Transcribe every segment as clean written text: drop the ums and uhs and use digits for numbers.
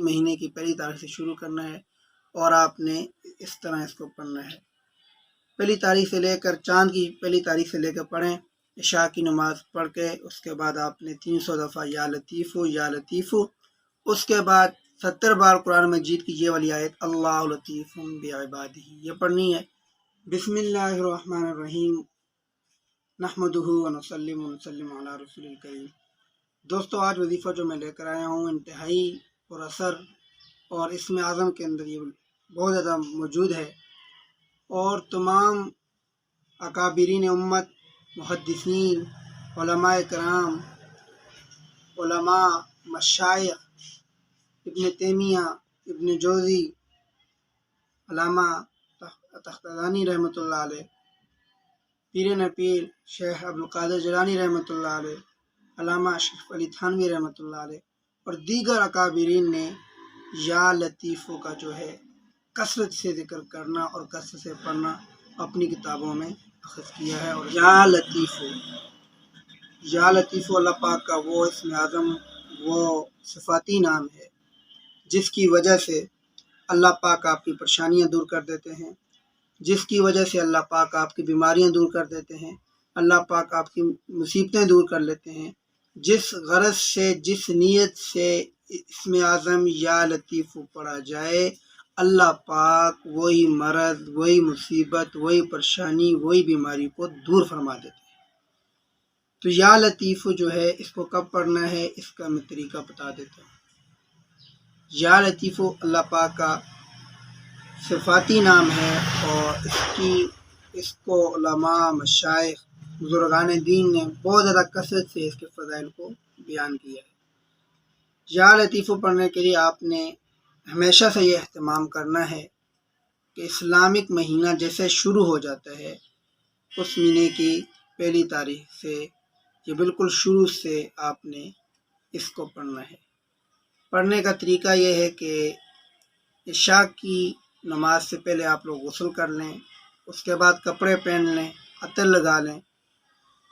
مہینے کی پہلی تاریخ سے شروع کرنا ہے اور آپ نے اس طرح اس کو پڑھنا ہے۔ پہلی تاریخ سے لے کر چاند کی پہلی تاریخ سے لے کر پڑھیں، عشاء کی نماز پڑھ کے اس کے بعد آپ نے 300 دفعہ یا لطیفو یا لطیفو، اس کے بعد 70 بار قرآن مجید کی یہ والی آیت اللہ لطیف بعبادہ یہ پڑھنی ہے۔ بسم اللہ الرحمن الرحیم نحمدہ ونصلی ونسلم علی رسول الکریم۔ دوستو، آج وظیفہ جو میں لے کر آیا ہوں انتہائی پر اثر اور اسم اعظم کے اندر یہ بہت زیادہ موجود ہے، اور تمام اکابرین امت، محدثین، علماء کرام، علماء، مشائخ، ابن تیمیہ، ابن جوزی، علامہ تختزانی رحمۃ اللہ علیہ، پیر نپیر شیخ عبدالقادر جیلانی رحمۃ اللہ علیہ، علامہ اشرف علی تھانوی رحمۃ اللہ علیہ اور دیگر اکابرین نے یا لطیفو کا جو ہے کثرت سے ذکر کرنا اور کثرت سے پڑھنا اپنی کتابوں میں اخذ کیا ہے۔ اور یا لطیفو اللہ پاک کا وہ اسم اعظم، وہ صفاتی نام ہے جس کی وجہ سے اللہ پاک آپ کی پریشانیاں دور کر دیتے ہیں، جس کی وجہ سے اللہ پاک آپ کی بیماریاں دور کر دیتے ہیں، اللہ پاک آپ کی مصیبتیں دور کر لیتے ہیں۔ جس غرض سے، جس نیت سے اسم اعظم یا لطیفو پڑھا جائے، اللہ پاک وہی مرض، وہی مصیبت، وہی پریشانی، وہی بیماری کو دور فرما دیتے ہیں۔ تو یا لطیفو جو ہے اس کو کب پڑھنا ہے، اس کا میں طریقہ بتا دیتا ہوں۔ یا لطیفو اللہ پاک کا صفاتی نام ہے، اور اس کو علماء، مشائخ، بزرگان دین نے بہت زیادہ کثرت سے اس کے فضائل کو بیان کیا ہے۔ یا لطیفو پڑھنے کے لیے آپ نے ہمیشہ سے یہ اہتمام کرنا ہے کہ اسلامک مہینہ جیسے شروع ہو جاتا ہے اس مہینے کی پہلی تاریخ سے، یہ بالکل شروع سے آپ نے اس کو پڑھنا ہے۔ پڑھنے کا طریقہ یہ ہے کہ عشاء کی نماز سے پہلے آپ لوگ غسل کر لیں، اس کے بعد کپڑے پہن لیں، عطر لگا لیں،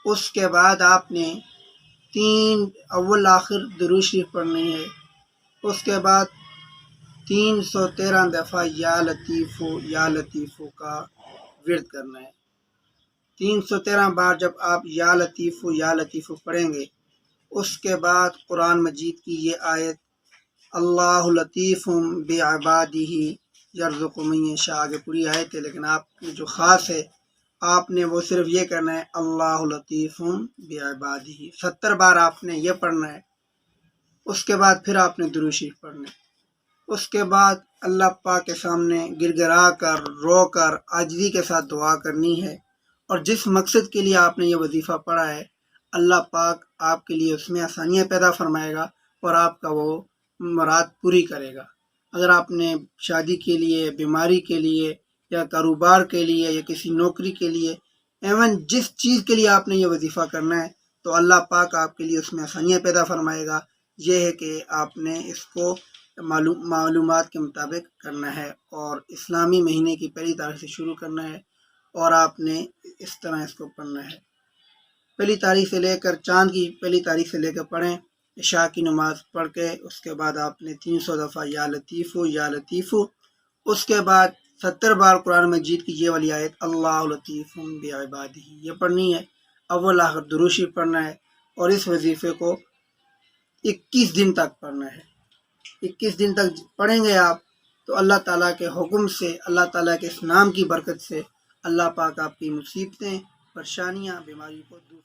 اس کے بعد آپ نے 3 اول آخر درود شریف پڑھنی ہے، اس کے بعد 313 دفعہ یا لطیفو کا ورد کرنا ہے۔ 313 بار جب آپ یا لطیفو پڑھیں گے، اس کے بعد قرآن مجید کی یہ آیت اللہ لطیف بعبادہ یرزق من یشاء، آگے پوری آیت ہے لیکن آپ کی جو خاص ہے آپ نے وہ صرف یہ کرنا ہے اللہ لطیف بعبادہ، 70 بار آپ نے یہ پڑھنا ہے۔ اس کے بعد پھر آپ نے درود شریف پڑھنا ہے، اس کے بعد اللہ پاک کے سامنے گر گرا کر، رو کر، عاجزی کے ساتھ دعا کرنی ہے، اور جس مقصد کے لیے آپ نے یہ وظیفہ پڑھا ہے اللہ پاک آپ کے لیے اس میں آسانیاں پیدا فرمائے گا اور آپ کا وہ مراد پوری کرے گا۔ اگر آپ نے شادی کے لیے، بیماری کے لیے، یا کاروبار کے لیے، یا کسی نوکری کے لیے، ایون جس چیز کے لیے آپ نے یہ وظیفہ کرنا ہے تو اللہ پاک آپ کے لیے اس میں آسانیاں پیدا فرمائے گا۔ یہ ہے کہ آپ نے اس کو معلومات کے مطابق کرنا ہے، اور اسلامی مہینے کی پہلی تاریخ سے شروع کرنا ہے اور آپ نے اس طرح اس کو پڑھنا ہے۔ پہلی تاریخ سے لے کر چاند کی پہلی تاریخ سے لے کر پڑھیں، عشاء کی نماز پڑھ کے اس کے بعد آپ نے 300 دفعہ یا لطیفو، اس کے بعد 70 بار قرآن مجید کی یہ والی آیت اللہ لطیف بعبادہ یہ پڑھنی ہے۔ اول آخر درود شریف پڑھنا ہے، اور اس وظیفے کو 21 دن تک پڑھنا ہے۔ 21 دن تک پڑھیں گے آپ تو اللہ تعالیٰ کے حکم سے، اللہ تعالیٰ کے اس نام کی برکت سے اللہ پاک آپ کی مصیبتیں، پریشانیاں، بیماریوں کو دور